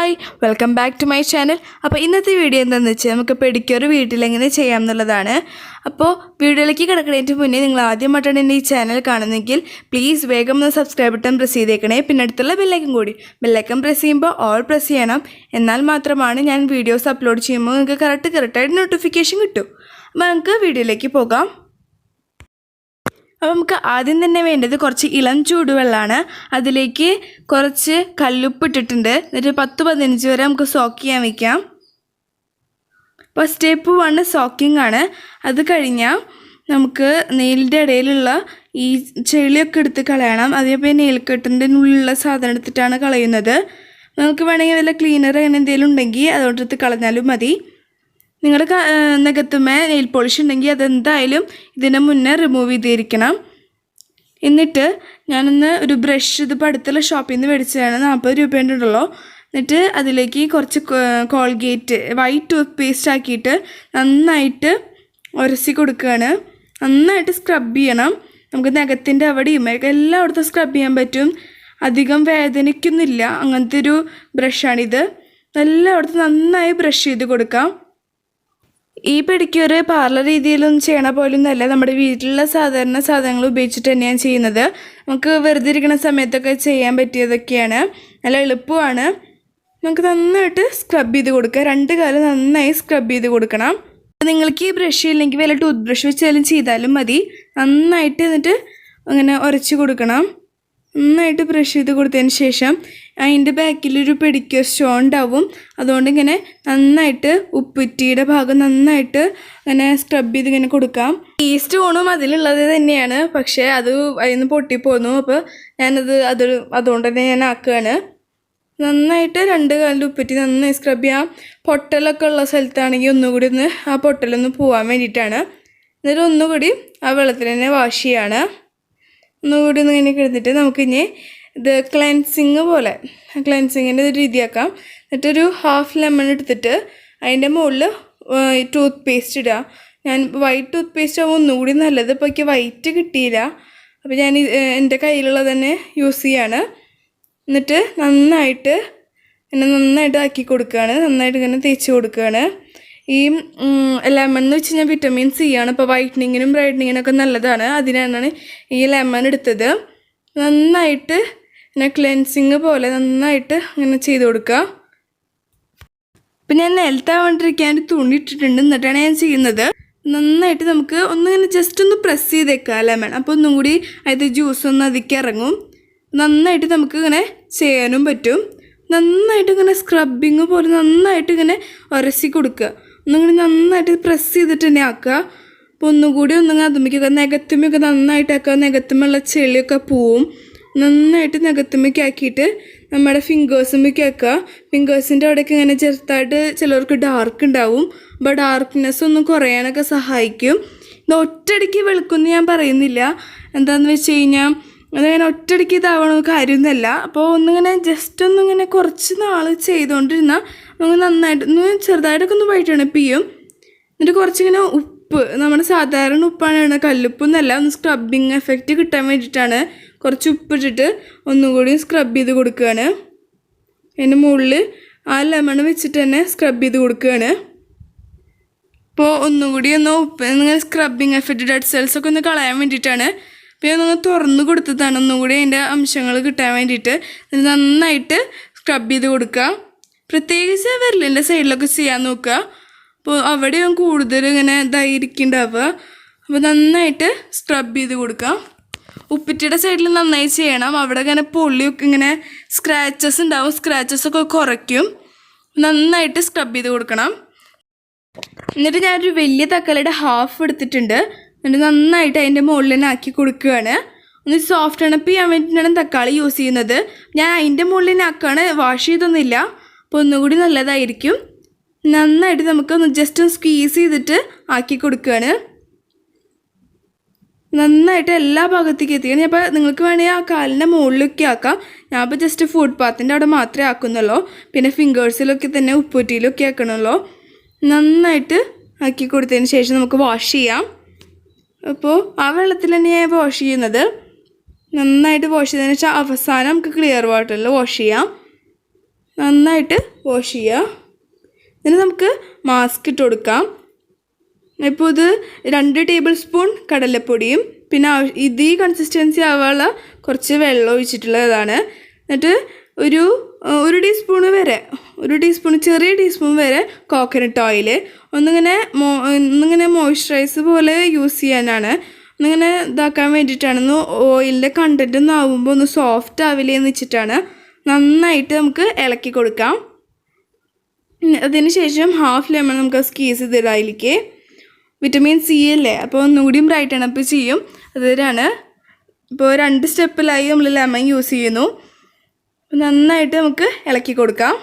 Hi welcome back to my channel. അപ്പോൾ ഇന്നത്തെ video എന്താണെന്ന് വെച്ചാൽ നമുക്ക് പെഡിക്യൂർ വീട്ടിൽ എങ്ങനെ ചെയ്യാം എന്നുള്ളതാണ്. അപ്പോൾ വീഡിയോയിലേക്ക് കിടക്കുന്നതിന് മുന്നേ നിങ്ങൾ ആദ്യമായിട്ടാണ് എൻ്റെ ഈ ചാനൽ കാണുന്നതെങ്കിൽ പ്ലീസ് വേഗം ഒന്ന് സബ്സ്ക്രൈബ് ബട്ടൺ പ്രസ് ചെയ്തേക്കണേ. പിന്നെ അടുത്തുള്ള ബെല്ലൈക്കൺ പ്രസ് ചെയ്യുമ്പോൾ ഓൾ പ്രസ് ചെയ്യണം. എന്നാൽ മാത്രമാണ് ഞാൻ വീഡിയോസ് അപ്ലോഡ് ചെയ്യുമ്പോൾ നിങ്ങൾക്ക് കറക്റ്റായിട്ട് നോട്ടിഫിക്കേഷൻ കിട്ടും. അപ്പോൾ നമുക്ക് വീഡിയോയിലേക്ക് പോകാം. അപ്പോൾ നമുക്ക് ആദ്യം തന്നെ വേണ്ടത് കുറച്ച് ഇളം ചൂടുവെള്ളമാണ്. അതിലേക്ക് കുറച്ച് കല്ലുപ്പ് ഇട്ടിട്ടുണ്ട്. എന്നിട്ട് 10-15 വരെ നമുക്ക് സോക്ക് ചെയ്യാൻ വയ്ക്കാം. അപ്പോൾ സ്റ്റെപ്പ് 1 സോക്കിംഗ് ആണ്. അത് കഴിഞ്ഞാൽ നമുക്ക് നെയിലിൻ്റെ ഇടയിലുള്ള ഈ ചെളിയൊക്കെ എടുത്ത് കളയണം. അതേപോലെ നെയിൽ കട്ടിൻ്റെ ഉള്ളിലുള്ള സാധനം എടുത്തിട്ടാണ് കളയുന്നത്. നമുക്ക് വേണമെങ്കിൽ വല്ല ക്ലീനർ അങ്ങനെ എന്തെങ്കിലും ഉണ്ടെങ്കിൽ അതോടെടുത്ത് കളഞ്ഞാലും മതി. നിങ്ങളുടെ നഖത്തുമ്മേ നെയിൽ പോളിഷ് ഉണ്ടെങ്കിൽ അതെന്തായാലും ഇതിന് മുന്നേ റിമൂവ് ചെയ്തിരിക്കണം. എന്നിട്ട് ഞാനൊന്ന് ഒരു ബ്രഷ് ഇതിപ്പോൾ അടുത്തുള്ള ഷോപ്പിൽ നിന്ന് മേടിച്ചതാണ്, 40 രൂപയുണ്ടല്ലോ. എന്നിട്ട് അതിലേക്ക് കുറച്ച് കോൾഗേറ്റ് വൈറ്റ് ടൂത്ത് പേസ്റ്റ് ആക്കിയിട്ട് നന്നായിട്ട് ഉരസി കൊടുക്കുകയാണ്. നന്നായിട്ട് സ്ക്രബ് ചെയ്യണം. നമുക്ക് നഖത്തിൻ്റെ അവിടെയും എല്ലായിടത്തും സ്ക്രബ് ചെയ്യാൻ പറ്റും. അധികം വേദനിക്കുന്നില്ല. അങ്ങനത്തെ ഒരു ബ്രഷാണിത്. എല്ലായിടത്തും നന്നായി ബ്രഷ് ചെയ്ത് കൊടുക്കാം. ഈ പെഡിക്യൂർ പാർലർ രീതിയിലൊന്നും ചെയ്യണ പോലൊന്നുമല്ല. നമ്മുടെ വീട്ടിലുള്ള സാധാരണ സാധനങ്ങൾ ഉപയോഗിച്ചിട്ട് തന്നെയാണ് ചെയ്യുന്നത്. നമുക്ക് വെറുതെ ഇരിക്കുന്ന സമയത്തൊക്കെ ചെയ്യാൻ പറ്റിയതൊക്കെയാണ്. നല്ല എളുപ്പമാണ്. നമുക്ക് നന്നായിട്ട് സ്ക്രബ് ചെയ്ത് കൊടുക്കുക. 2 കാലം നന്നായി സ്ക്രബ് ചെയ്ത് കൊടുക്കണം. നിങ്ങൾക്ക് ഈ ബ്രഷ് ഇല്ലെങ്കിൽ വല്ല ടൂത്ത് ബ്രഷ് വെച്ചാലും ചെയ്താലും മതി. നന്നായിട്ട് എന്നിട്ട് അങ്ങനെ ഉരച്ച് കൊടുക്കണം. നന്നായിട്ട് ബ്രഷ് ചെയ്ത് കൊടുത്തതിന് ശേഷം അതിൻ്റെ ബാക്കിലൊരു പെഡിക്യൂർ സ്റ്റോൺ ഉണ്ടാവും. അതുകൊണ്ട് ഇങ്ങനെ നന്നായിട്ട് ഉപ്പുറ്റിയുടെ ഭാഗം നന്നായിട്ട് ഇങ്ങനെ സ്ക്രബ് ചെയ്ത് ഇങ്ങനെ കൊടുക്കാം. ഈ സ്റ്റോണും അതിലുള്ളത് തന്നെയാണ്, പക്ഷേ അത് അതിൽ നിന്ന് പൊട്ടിപ്പോന്നു. അപ്പോൾ അതുകൊണ്ട് തന്നെ ഞാൻ ആക്കുകയാണ്. നന്നായിട്ട് 2 കാലിൽ ഉപ്പറ്റി നന്നായി സ്ക്രബ് ചെയ്യാം. പൊട്ടലൊക്കെ ഉള്ള സ്ഥലത്താണെങ്കിൽ ഒന്നുകൂടി ഒന്ന് ആ പൊട്ടലൊന്ന് പോകാൻ വേണ്ടിയിട്ടാണ്. എന്നിട്ട് ഒന്നുകൂടി ആ വെള്ളത്തിൽ തന്നെ വാഷ് ചെയ്യാണ്. ഒന്നുകൂടി ഒന്ന് ഇങ്ങനെ എടുത്തിട്ട് നമുക്കിനി ഇത് ക്ലെൻസിങ്ങിൻ്റെ ഒരു രീതിയാക്കാം. എന്നിട്ടൊരു 1/2 ലെമൺ എടുത്തിട്ട് അതിൻ്റെ മുകളിൽ ടൂത്ത് പേസ്റ്റ് ഇടുക. ഞാൻ വൈറ്റ് ടൂത്ത് പേസ്റ്റ് ആകുമ്പോൾ ഒന്നുകൂടി നല്ലത്. ഇപ്പോൾ എനിക്ക് വൈറ്റ് കിട്ടിയില്ല, അപ്പോൾ ഞാൻ എൻ്റെ കയ്യിലുള്ളത് തന്നെ യൂസ് ചെയ്യാണ്. എന്നിട്ട് നന്നായിട്ട് ആക്കി കൊടുക്കുകയാണ്. നന്നായിട്ട് ഇങ്ങനെ തേച്ച് കൊടുക്കുകയാണ്. ഈ ലെമൺ എന്ന് വെച്ച് കഴിഞ്ഞാൽ വിറ്റമിൻ സി ആണ്. ഇപ്പോൾ വൈറ്റനിങ്ങിനും ബ്രൈറ്റനിങ്ങിനൊക്കെ നല്ലതാണ്. അതിനാണ് ഈ ലെമൺ എടുത്തത്. നന്നായിട്ട് ഇങ്ങനെ ക്ലെൻസിങ് പോലെ നന്നായിട്ട് ഇങ്ങനെ ചെയ്ത് കൊടുക്കുക. ഇപ്പം ഞാൻ നിലത്താവാണ്ടിരിക്കാൻ ഒരു തുണി ഇട്ടിട്ടുണ്ട്. എന്നിട്ടാണ് ഞാൻ ചെയ്യുന്നത്. നന്നായിട്ട് നമുക്ക് ഒന്നിങ്ങനെ ജസ്റ്റ് ഒന്ന് പ്രസ് ചെയ്തേക്കുക ലെമൺ. അപ്പോൾ ഒന്നും കൂടി അതിൻ്റെ ജ്യൂസൊന്ന് അതിലേക്ക് ഇറങ്ങും. നന്നായിട്ട് നമുക്ക് ഇങ്ങനെ ചെയ്യാനും പറ്റും. നന്നായിട്ട് ഇങ്ങനെ സ്ക്രബിങ് പോലെ നന്നായിട്ട് ഇങ്ങനെ ഉരസി കൊടുക്കുക. ഒന്നുകൂടി നന്നായിട്ട് പ്രസ് ചെയ്തിട്ട് തന്നെ ആക്കുക. അപ്പോൾ ഒന്നുകൂടി അതുമ്മയ്ക്കൊക്കെ നഖത്തുമ്മയൊക്കെ നന്നായിട്ട് ആക്കുക. നഖത്തുമ്മുള്ള ചെളിയൊക്കെ പോവും. നന്നായിട്ട് നഖത്തുമ്മയ്ക്ക് ആക്കിയിട്ട് നമ്മുടെ ഫിംഗേഴ്സുമ്മയ്ക്ക് ആക്കുക. ഫിംഗേഴ്സിൻ്റെ അവിടെയൊക്കെ ഇങ്ങനെ ചെറുതായിട്ട് ചിലർക്ക് ഡാർക്ക് ഉണ്ടാവും. അപ്പോൾ ഡാർക്ക്നെസ് ഒന്ന് കുറയാനൊക്കെ സഹായിക്കും. ഇത് ഒറ്റയടിക്ക് വെളുക്കുമെന്ന് ഞാൻ പറയുന്നില്ല. എന്താണെന്ന് വെച്ച് കഴിഞ്ഞാൽ അതങ്ങനെ ഒറ്റയടിക്ക് ഇതാവണ കാര്യമൊന്നുമല്ല. അപ്പോൾ ജസ്റ്റ് ഒന്നിങ്ങനെ കുറച്ച് നാൾ ചെയ്തുകൊണ്ടിരുന്നാൽ നമുക്ക് നന്നായിട്ട് ചെറുതായിട്ടൊക്കെ ഒന്ന് വൈറ്റണിപ്പ് ചെയ്യും. എന്നിട്ട് കുറച്ചിങ്ങനെ ഉപ്പ്, നമ്മുടെ സാധാരണ ഉപ്പാണ്, കല്ലുപ്പൊന്നല്ല, ഒന്ന് സ്ക്രബിങ് എഫക്റ്റ് കിട്ടാൻ വേണ്ടിയിട്ടാണ് കുറച്ച് ഉപ്പിട്ടിട്ട് ഒന്നുകൂടി സ്ക്രബ് ചെയ്ത് കൊടുക്കുകയാണ്. അതിൻ്റെ മുകളിൽ ആ ലെമൺ വെച്ചിട്ട് തന്നെ സ്ക്രബ് ചെയ്ത് കൊടുക്കുകയാണ്. അപ്പോൾ ഒന്നുകൂടി ഇങ്ങനെ സ്ക്രബിങ് എഫക്റ്റ് ഡെഡ് സെൽസൊക്കെ ഒന്ന് കളയാൻ വേണ്ടിയിട്ടാണ്. അപ്പോൾ ഒന്ന് തുറന്ന് കൊടുത്തതാണ് ഒന്നുകൂടി അതിൻ്റെ അംശങ്ങൾ കിട്ടാൻ വേണ്ടിയിട്ട്. നന്നായിട്ട് സ്ക്രബ് ചെയ്ത് കൊടുക്കുക. പ്രത്യേകിച്ച് വിരലിൻ്റെ സൈഡിലൊക്കെ ചെയ്യാൻ നോക്കുക. അപ്പോൾ അവിടെയും കൂടുതൽ ഇങ്ങനെ ഇതായിരിക്കുന്നുണ്ടാവുക. അപ്പോൾ നന്നായിട്ട് സ്ക്രബ് ചെയ്ത് കൊടുക്കുക. ഉപ്പിറ്റിയുടെ സൈഡിൽ നന്നായി ചെയ്യണം. അവിടെ ഇങ്ങനെ പൊള്ളിയൊക്കെ ഇങ്ങനെ സ്ക്രാച്ചസ് ഉണ്ടാവും. സ്ക്രാച്ചസൊക്കെ കുറയ്ക്കും. നന്നായിട്ട് സ്ക്രബ് ചെയ്ത് കൊടുക്കണം. എന്നിട്ട് ഞാനൊരു വലിയ തക്കാളിയുടെ 1/2 എടുത്തിട്ടുണ്ട്. എന്നിട്ട് നന്നായിട്ട് അതിൻ്റെ മുകളിൽ തന്നെ ആക്കി കൊടുക്കുകയാണ്. ഒന്ന് സോഫ്റ്റ് അണപ്പ് ചെയ്യാൻ വേണ്ടിയിട്ടാണ് തക്കാളി യൂസ് ചെയ്യുന്നത്. ഞാൻ അതിൻ്റെ മുകളിൽ തന്നെ ആക്കുകയാണ്, വാഷ് ചെയ്തൊന്നുമില്ല. അപ്പോൾ ഒന്നുകൂടി നല്ലതായിരിക്കും. നന്നായിട്ട് നമുക്കൊന്ന് ജസ്റ്റ് സ്ക്വീസ് ചെയ്തിട്ട് ആക്കി കൊടുക്കുകയാണ്. നന്നായിട്ട് എല്ലാ ഭാഗത്തേക്ക് എത്തിക്കണം. ഞാൻ അപ്പോൾ നിങ്ങൾക്ക് വേണമെങ്കിൽ ആ കാലിൻ്റെ മുകളിലൊക്കെ ആക്കാം. ഞാൻ അപ്പോൾ ജസ്റ്റ് ഫുഡ് പാത്തിൻ്റെ അവിടെ മാത്രമേ ആക്കുന്നുള്ളൂ. പിന്നെ ഫിംഗേഴ്സിലൊക്കെ തന്നെ ഉപ്പുറ്റിയിലൊക്കെ ആക്കണമല്ലോ. നന്നായിട്ട് ആക്കി കൊടുത്തതിന് ശേഷം നമുക്ക് വാഷ് ചെയ്യാം. അപ്പോൾ ആ വെള്ളത്തിൽ തന്നെയാണ് വാഷ് ചെയ്യുന്നത്. നന്നായിട്ട് വാഷ് ചെയ്തതിന് ശേഷം അവസാനം നമുക്ക് ക്ലിയർ വാട്ടറിൽ വാഷ് ചെയ്യാം. നന്നായിട്ട് വാഷ് ചെയ്യുക. എന്നിട്ട് നമുക്ക് മാസ്ക് ഇട്ട് കൊടുക്കാം. ഇപ്പോൾ ഇത് 2 ടേബിൾ സ്പൂൺ കടലപ്പൊടിയും പിന്നെ ഈ കൺസിസ്റ്റൻസി ആവാനുള്ള കുറച്ച് വെള്ളം ഒഴിച്ചിട്ടുള്ളതാണ്. എന്നിട്ട് ഒരു ടീസ്പൂൺ ചെറിയ ടീസ്പൂൺ വരെ കോക്കനട്ട് ഓയിൽ ഒന്നിങ്ങനെ മോയ്സ്ചറൈസ് പോലെ യൂസ് ചെയ്യാനാണ്. ഒന്നിങ്ങനെ ഇതാക്കാൻ വേണ്ടിയിട്ടാണ്. ഓയിലിൻ്റെ കണ്ടൻറ്റ് ഒന്ന് ആവുമ്പോൾ ഒന്ന് സോഫ്റ്റ് ആവില്ലേ എന്ന് വെച്ചിട്ടാണ്. നന്നായിട്ട് നമുക്ക് ഇളക്കി കൊടുക്കാം. അതിന് ശേഷം ഹാഫ് ലെമൺ നമുക്ക് സ്ക്വീസ് ചെയ്തിടാം. അതിലേക്ക് വിറ്റമിൻ സി അല്ലേ, അപ്പോൾ ഒന്നുകൂടി ബ്രൈറ്റൺ അപ്പ് ചെയ്യും. അതിനാണ് ഇപ്പോൾ 2 സ്റ്റെപ്പിലായി നമ്മൾ ലെമൺ യൂസ് ചെയ്യുന്നു. നന്നായിട്ട് നമുക്ക് ഇളക്കി കൊടുക്കാം.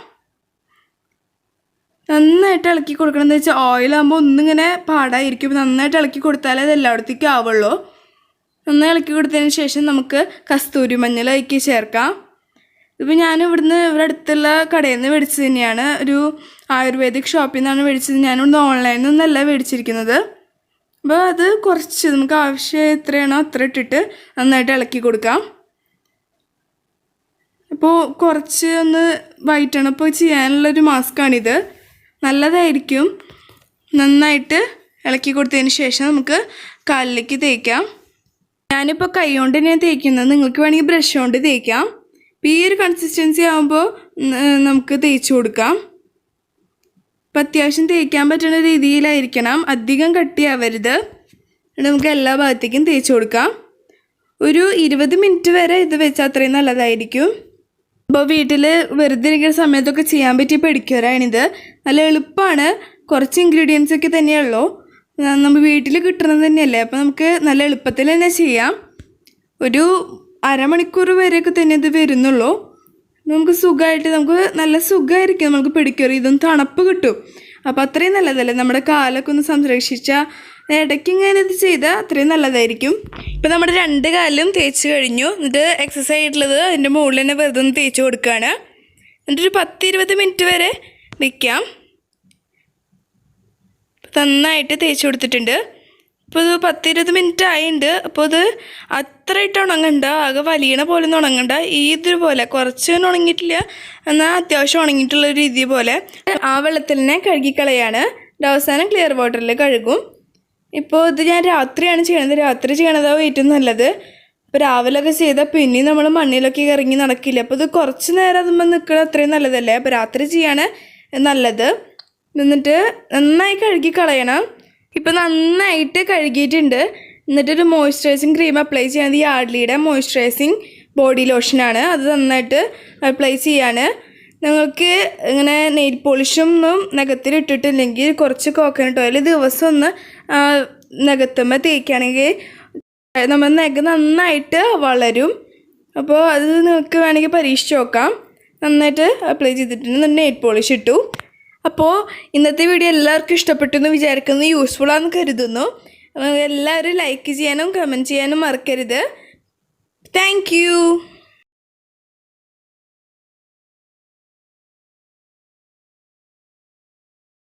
നന്നായിട്ട് ഇളക്കി കൊടുക്കണം എന്ന് വെച്ചാൽ ഓയിലാകുമ്പോൾ ഒന്നിങ്ങനെ പാടായിരിക്കും. നന്നായിട്ട് ഇളക്കി കൊടുത്താലേ അത് എല്ലായിടത്തേക്കും ആവുള്ളൂ. നന്നായി ഇളക്കി കൊടുത്തതിന് ശേഷം നമുക്ക് കസ്തൂരി മഞ്ഞൾ അതിലേക്ക് ചേർക്കാം. ഇപ്പോൾ ഞാൻ ഇവിടെ അടുത്തുള്ള കടയിൽ നിന്ന് മേടിച്ചത് തന്നെയാണ്. ഒരു ആയുർവേദിക് ഷോപ്പിൽ നിന്നാണ് മേടിച്ചത്. ഞാനിവിടെ ഓൺലൈനിൽ നിന്നല്ല മേടിച്ചിരിക്കുന്നത്. അപ്പോൾ അത് കുറച്ച് നമുക്ക് ആവശ്യം എത്രയാണോ അത്ര ഇട്ടിട്ട് നന്നായിട്ട് ഇളക്കി കൊടുക്കാം. അപ്പോൾ കുറച്ച് ഒന്ന് വൈറ്റൺ അപ്പ് ചെയ്യാനുള്ളൊരു മാസ്കാണിത്. നല്ലതായിരിക്കും. നന്നായിട്ട് ഇളക്കി കൊടുത്തതിന് ശേഷം നമുക്ക് കാലിലേക്ക് തേക്കാം. ഞാനിപ്പോൾ കൈ കൊണ്ട് തന്നെയാണ് തേക്കുന്നത്. നിങ്ങൾക്ക് വേണമെങ്കിൽ ബ്രഷ് കൊണ്ട് തേക്കാം. ഈ ഒരു കൺസിസ്റ്റൻസി ആകുമ്പോൾ നമുക്ക് തേച്ച് കൊടുക്കാം. അപ്പം അത്യാവശ്യം തേക്കാൻ പറ്റുന്ന രീതിയിലായിരിക്കണം, അധികം കട്ടിയാവരുത്. നമുക്ക് എല്ലാ ഭാഗത്തേക്കും തേച്ച് കൊടുക്കാം. ഒരു 20 മിനിറ്റ് വരെ ഇത് വെച്ചാൽ അത്രയും നല്ലതായിരിക്കും. അപ്പോൾ വീട്ടിൽ വെറുതെ ഇരിക്കുന്ന സമയത്തൊക്കെ ചെയ്യാൻ പറ്റിയ പെഡിക്യൂറാണിത്. നല്ല എളുപ്പമാണ്. കുറച്ച് ഇൻഗ്രീഡിയൻസ് ഒക്കെ തന്നെയുള്ളൂ. നമ്മൾ വീട്ടിൽ കിട്ടുന്നത് തന്നെയല്ലേ, അപ്പോൾ നമുക്ക് നല്ല എളുപ്പത്തിൽ തന്നെ ചെയ്യാം. ഒരു അരമണിക്കൂർ വരെയൊക്കെ തന്നെ ഇത് വരുന്നുള്ളൂ. നമുക്ക് സുഖമായിട്ട് നല്ല സുഖമായിരിക്കും നമുക്ക് പെഡിക്യൂർ. ഇതൊന്ന് തണുപ്പ് കിട്ടും. അപ്പോൾ അത്രയും നല്ലതല്ലേ. നമ്മുടെ കാലൊക്കെ ഒന്ന് സംരക്ഷിച്ചാൽ ഇടയ്ക്ക് ഇങ്ങനെ ഇത് ചെയ്താൽ അത്രയും നല്ലതായിരിക്കും. ഇപ്പോൾ നമ്മുടെ 2 കാലിലും തേച്ച് കഴിഞ്ഞു. എന്നിട്ട് എക്സസൈസ് ആയിട്ടുള്ളത് അതിൻ്റെ മുകളിൽ തന്നെ വെറുതെ ഒന്ന് തേച്ച് കൊടുക്കുകയാണ്. എന്നിട്ടൊരു 10-20 മിനിറ്റ് വരെ വയ്ക്കാം. നന്നായിട്ട് തേച്ച് കൊടുത്തിട്ടുണ്ട്. അപ്പോൾ ഇത് 10-20 മിനിറ്റ് ആയിട്ടുണ്ട്. അപ്പോൾ ഇത് അത്രയായിട്ട് ഉണങ്ങണ്ട, ആകെ വലിയണ പോലെ ഒന്നും ഉണങ്ങണ്ട. ഇതുപോലെ കുറച്ച് ഉണങ്ങിയിട്ടില്ല, എന്നാൽ അത്യാവശ്യം ഉണങ്ങിയിട്ടുള്ള രീതി പോലെ ആ വെള്ളത്തിൽ തന്നെ കഴുകിക്കളയാണ്. അവസാനം ക്ലിയർ വാട്ടറിൽ കഴുകും. ഇപ്പോൾ ഇത് ഞാൻ രാത്രിയാണ് ചെയ്യണത്. രാത്രി ചെയ്യണതാണ് ഏറ്റവും നല്ലത്. ഇപ്പോൾ രാവിലെയൊക്കെ ചെയ്താൽ പിന്നെയും നമ്മൾ മണ്ണിലൊക്കെ ഇറങ്ങി നടക്കില്ല. അപ്പോൾ ഇത് കുറച്ച് നേരം അതുമ്പോൾ നിൽക്കുന്നത് അത്രയും നല്ലതല്ലേ. അപ്പോൾ രാത്രി ചെയ്യാണ് നല്ലത്. എന്നിട്ട് നന്നായി കഴുകി കളയണം. ഇപ്പോൾ നന്നായിട്ട് കഴുകിയിട്ടുണ്ട്. എന്നിട്ടൊരു മോയ്സ്ചറൈസിങ് ക്രീം അപ്ലൈ ചെയ്യുന്നത് യാർഡ്ലിയുടെ മോയ്സ്ചറൈസിങ് ബോഡി ലോഷനാണ്. അത് നന്നായിട്ട് അപ്ലൈ ചെയ്യാണ്. നിങ്ങൾക്ക് ഇങ്ങനെ നെയിൽ പോളിഷൊന്നും നഖത്തിലിട്ടിട്ടില്ലെങ്കിൽ കുറച്ച് കോക്കനട്ട് ഓയിൽ ദിവസം ഒന്ന് നഖത്തുമ്പോൾ തേക്കുകയാണെങ്കിൽ നമ്മൾ നഖം നന്നായിട്ട് വളരും. അപ്പോൾ അത് നിങ്ങൾക്ക് വേണമെങ്കിൽ പരീക്ഷിച്ച് നോക്കാം. നന്നായിട്ട് അപ്ലൈ ചെയ്തിട്ടുണ്ട്. നെയിൽ പോളിഷ് ഇട്ടു. അപ്പോൾ ഇന്നത്തെ വീഡിയോ എല്ലാവർക്കും ഇഷ്ടപ്പെട്ടു എന്ന് വിചാരിക്കുന്നു. യൂസ്ഫുൾ ആണെന്ന് കരുതുന്നു. എല്ലാവരും ലൈക്ക് ചെയ്യാനും കമൻറ്റ് ചെയ്യാനും മറക്കരുത്. Thank you.